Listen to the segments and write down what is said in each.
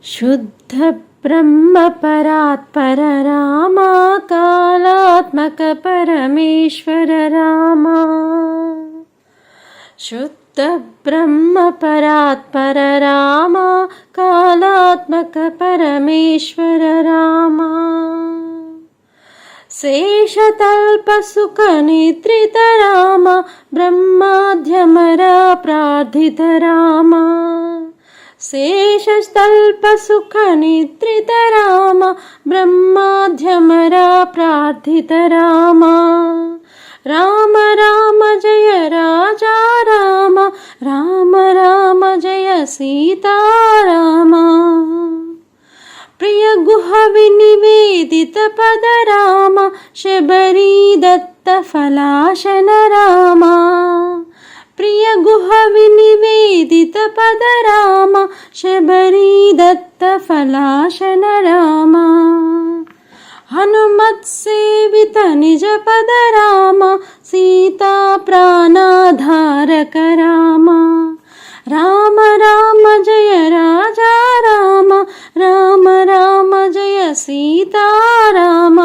शुद्ध ब्रह्म परात्पर रामा कालात्मक परमेश्वर रामा। शुद्ध ब्रह्म परात्पर रामा कालात्मक परमेश्वर रामा। शेषतल्प सुख निद्रित राम ब्रह्माद्यमरा प्रार्थित राम। शेषतल्प सुख निद्रित राम ब्रह्माद्यमरा प्रार्थित राम। राम राम जय राजा राम, राम राम जय सीता राम। प्रिय गुह विनिवेदित पद राम, शबरी दत्त फलाशन राम। प्रिय गुह विनिवेदित पद राम, शबरी दत्त फलाशन राम। हनुमत सेवित निज पद राम, सीता प्राणाधारक राम। राम राम जय राजा राम, राम राम जय सीता राम।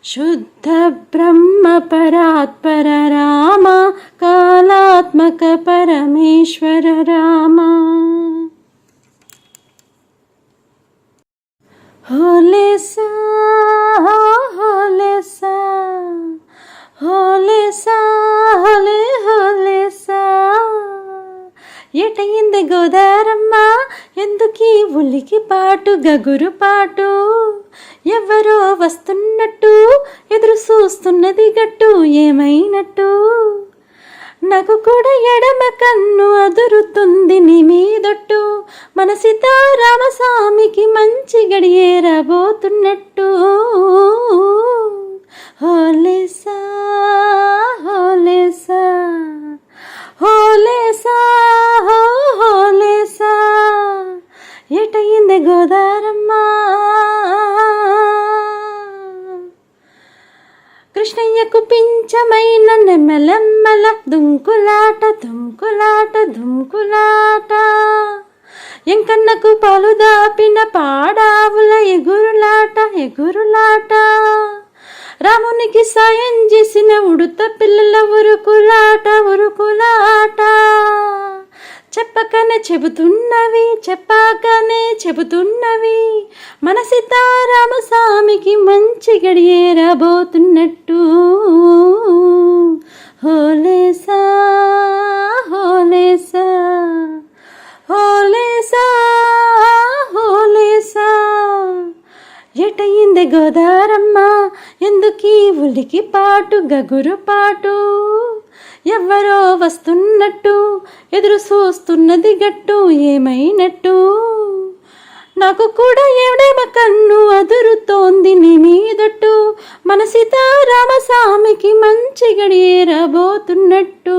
शुद्ध ब्रह्म परात्पर राम कालात्मक परमेश्वर राम। होले सा होले सा होले सा होले होले सा। ఎటయింది గోదారమ్మ ఎందుకీ ఉలికి పాటు గగురు పాటు? ఎవరో వస్తున్నట్టు ఎదురు చూస్తున్నది గట్టు ఏమైనట్టు? నాకు కూడా ఎడమ కన్ను అదురుతుంది నీ మీదొట్టు, మన సీతారామస్వామికి మంచి గడియే రాబోతున్నట్టు। హోలేసా హోలేసా హోలేసా హోలేసా। ఎటయింది గోదారమ్మ కృష్ణయ్యకు పింఛమైన నెమ్మలెమ్మల దుంకులాట దుంకులాట దుంకులాట। ఎంకన్నకు పాలు దాపిన పాడావుల ఎగురులాట ఎగురులాట। రామునికి సాయం చేసిన ఉడుత పిల్లల ఉరుకులాట ఉరుకులాట। చెప్పకనే చెబుతున్నవి చెప్పకనే చెబుతున్నవి, మన సీతారామస్వామికి మంచి గడియే రాబోతున్నట్టు। హోలేసా హోలేసా హోలేసా హోలేసా। ఎటయింది గోదారమ్మ ఎందుకీ ఉలికి పాటు గగురు పాటు? ఎవరో వస్తున్నట్టు ఎదురు చూస్తున్నది గట్టు ఏమైనట్టు? నాకు కూడా ఎడమ కన్ను అదురుతోంది నీ మీదొట్టు, మన సీతారామస్వామికి మంచి గడియే రాబోతున్నట్టు।